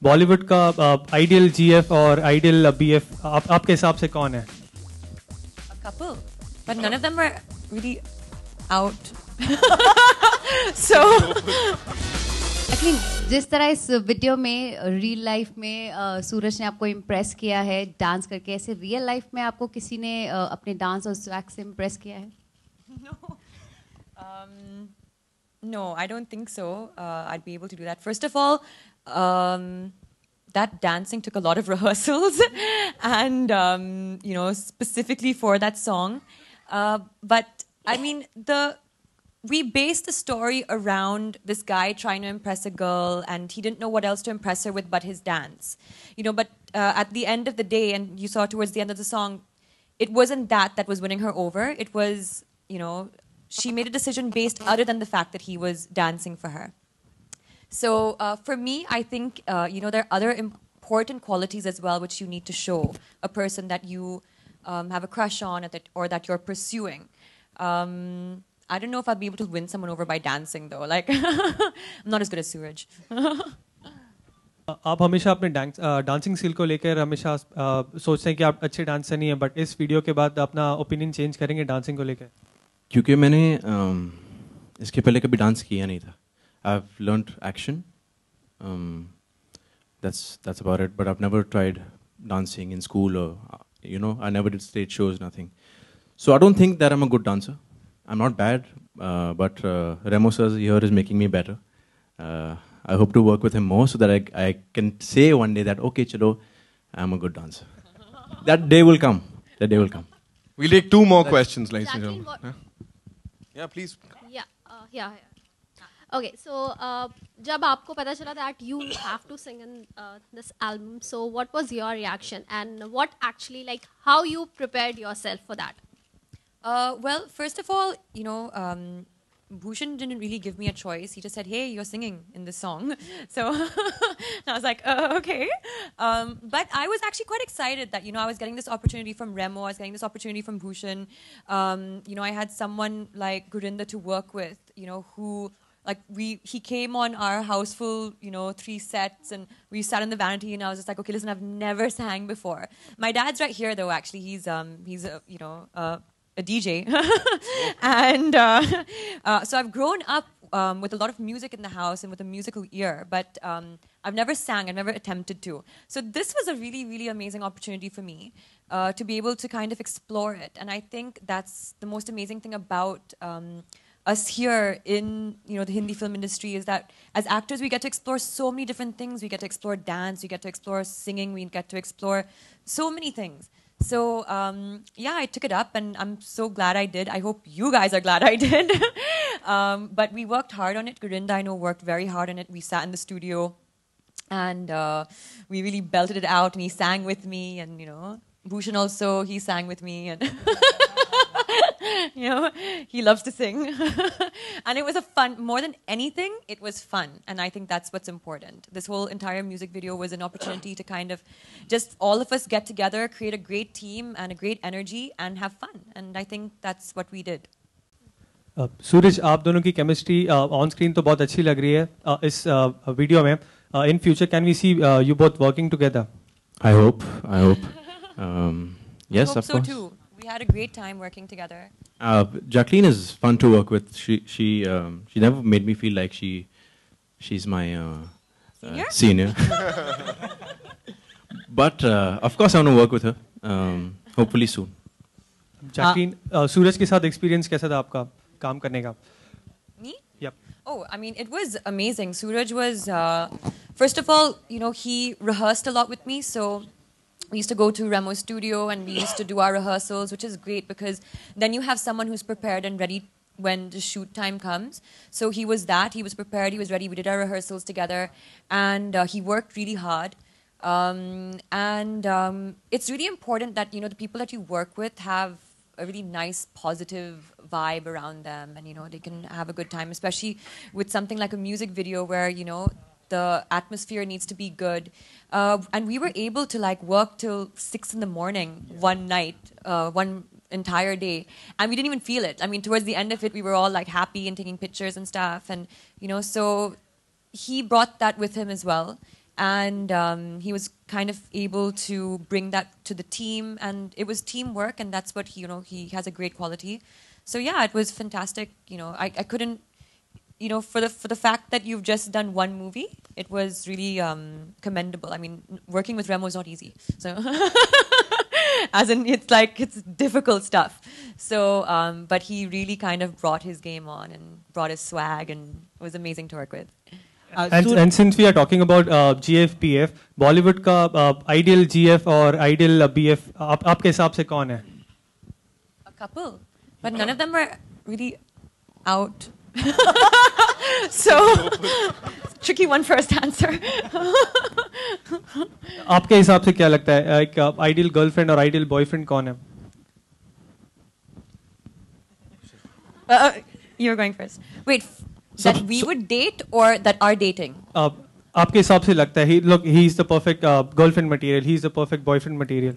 बॉलीवुड का ideal GF और ideal BF आपके हिसाब से कौन है? A couple, but none of them are really out. So actually जिस तरह इस वीडियो में रियल लाइफ में सूरज ने आपको इम्प्रेस किया है डांस करके, ऐसे रियल लाइफ में आपको किसी ने अपने डांस और स्वैग से इम्प्रेस किया है? no, no, I don't think so. I'd be able to do that. First of all, that dancing took a lot of rehearsals, and specifically for that song. But I mean, we based the story around this guy trying to impress a girl, and he didn't know what else to impress her with but his dance. But at the end of the day, and you saw towards the end of the song, it wasn't that was winning her over. It was, she made a decision based other than the fact that he was dancing for her. So for me, I think, there are other important qualities as well which you need to show a person that you have a crush on or that you're pursuing. I don't know if I'll be able to win someone over by dancing, though. Like, I'm not as good as Suraj. आप हमेशा अपने dancing skill को लेकर हमेशा सोचते हैं कि आप अच्छे डांसर नहीं हैं, बट इस वीडियो के बाद अपना ओपिनियन चेंज करेंगे डांसिंग को लेकर? क्योंकि मैंने इसके पहले कभी डांस किया नहीं था. I've learned action. That's about it. But I've never tried dancing in school or, I never did stage shows, nothing. So I don't think that I'm a good dancer. I'm not bad, but Remo sir here is making me better. I hope to work with him more so that I can say one day that, okay, chalo, I'm a good dancer. That day will come. That day will come. We'll take two more questions, ladies and gentlemen. Yeah, please. Yeah. Okay, so जब आपको पता चला that you have to sing in this album, so what was your reaction and what actually, like, how you prepared yourself for that? Well, first of all, Bhushan didn't really give me a choice. He just said, hey, you're singing in this song. So I was like, okay. But I was actually quite excited that, I was getting this opportunity from Remo. I was getting this opportunity from Bhushan. I had someone like Gurinda to work with, who, like, he came on our houseful, 3 sets, and we sat in the vanity, and I was just like, okay, listen, I've never sang before. My dad's right here, though, actually. He's a DJ. And so I've grown up with a lot of music in the house and with a musical ear, but I've never sang, I've never attempted to. So this was a really, really amazing opportunity for me to be able to kind of explore it. And I think that's the most amazing thing about us here in the Hindi film industry, is that as actors we get to explore so many different things. We get to explore dance, we get to explore singing, we get to explore so many things. So, I took it up, and I'm so glad I did. I hope you guys are glad I did. But we worked hard on it. Gurinda, I know, worked very hard on it. We sat in the studio, and we really belted it out, and he sang with me, and, Bhushan also, he sang with me, and... he loves to sing. And it was more than anything, it was fun. And I think that's what's important. This whole entire music video was an opportunity to kind of just all of us get together, create a great team and a great energy, and have fun. And I think that's what we did. सूरज, आप दोनों की chemistry on screen तो बहुत अच्छी लग रही है इस वीडियो में. In future can we see you both working together? I hope. Yes, I hope of so course. too. We had a great time working together. Jacqueline is fun to work with. She never made me feel like she's my senior. But of course I want to work with her. Hopefully soon. Jacqueline, Sooraj के साथ experience कैसा था आपका काम करने का? Me? Yep. Oh, I mean, it was amazing. Suraj was, first of all, he rehearsed a lot with me. So we used to go to Remo's studio, and we used to do our rehearsals, which is great because then you have someone who's prepared and ready when the shoot time comes. So he was prepared, he was ready. We did our rehearsals together, and he worked really hard. It's really important that, the people that you work with have a really nice, positive vibe around them, and, they can have a good time, especially with something like a music video where, the atmosphere needs to be good. And we were able to, like, work till 6 in the morning one night, one entire day, and we didn't even feel it. I mean, towards the end of it, we were all, like, happy and taking pictures and stuff, and, so he brought that with him as well. and he was kind of able to bring that to the team, and it was teamwork, and that's what he has a great quality. So yeah, it was fantastic. I couldn't, for the fact that you've just done one movie, it was really commendable. I mean, working with Remo is not easy. So, as in, it's difficult stuff. So, but he really kind of brought his game on and brought his swag, and it was amazing to work with. And since we are talking about GF BF, Bollywood का ideal GF or ideal BF आपके हिसाब से कौन है? A couple, but none of them were really out. So tricky one first answer. आपके हिसाब से क्या लगता है एक ideal girlfriend और ideal boyfriend कौन है? You're going first. Wait. That we would date or that are dating? आपके हिसाब से लगता है he is the perfect girlfriend material, he is the perfect boyfriend material.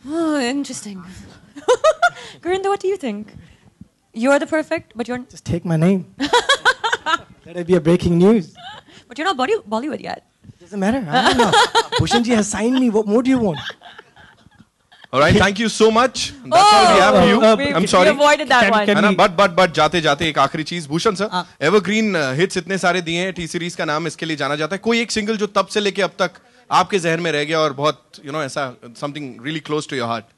Oh, interesting. Gurinder, what do you think? You're the perfect, but you're... Just take my name. Let it be a breaking news. But you're not Bollywood yet. Doesn't matter. I don't know. Bhushan ji has signed me. What more do you want? All right, thank you so much. That's all we have for you. I'm sorry. We avoided that one. But जाते जाते एक आखिरी चीज Bhushan sir, evergreen hits इतने सारे दिए हैं, T series का नाम इसके लिए जाना जाता है. कोई एक सिंगल जो तब से लेके अब तक आपके जहन में रह गया और बहुत ऐसा something really close to your heart.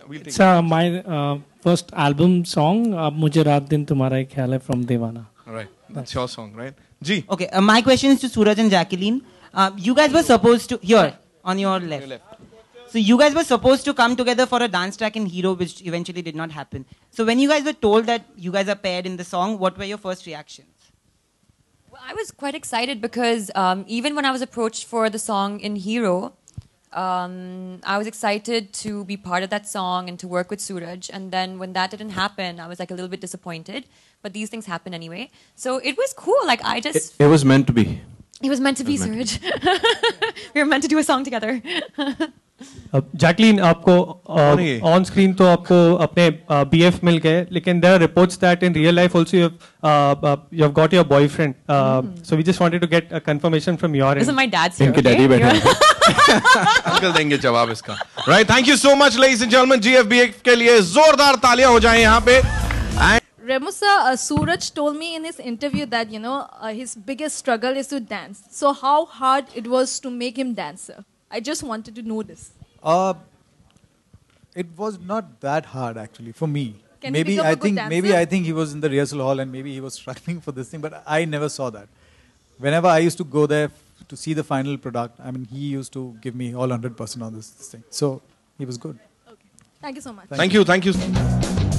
It's my first album song. अब मुझे रात दिन तुम्हारा ही ख्याल है from Devana. All right, that's your song, right? Ji. Okay, my question is to Suraj and Jacqueline. You guys were supposed to here on your left. So you guys were supposed to come together for a dance track in Hero, which eventually did not happen. So when you guys were told that you guys are paired in the song, what were your first reactions? Well, I was quite excited because even when I was approached for the song in Hero, I was excited to be part of that song and to work with Suraj. And then when that didn't happen, I was like a little bit disappointed. But these things happen anyway. So it was cool. Like I just... It was meant to be. It was meant to be, Suraj. We were meant to do a song together. Jacqueline, आपको on screen तो आपको अपने BF मिल गए, लेकिन there are reports that in real life also you have got your boyfriend. So we just wanted to get a confirmation from your end. Listen, my dad's here. इनके daddy बैठे हैं. Uncle देंगे जवाब इसका. Right, thank you so much, ladies and gentlemen. GFBF के लिए जोरदार तालियां हो जाएं यहाँ पे. Remo sir, Suraj told me in his interview that his biggest struggle is to dance. So how hard it was to make him dance, sir? I just wanted to know this. It was not that hard actually for me. Can maybe he become a good dancer? Maybe I think he was in the rehearsal hall and maybe he was struggling for this thing, but I never saw that. Whenever I used to go there to see the final product, I mean, he used to give me all 100% on this thing. So he was good. Okay. Thank you so much. Thank you.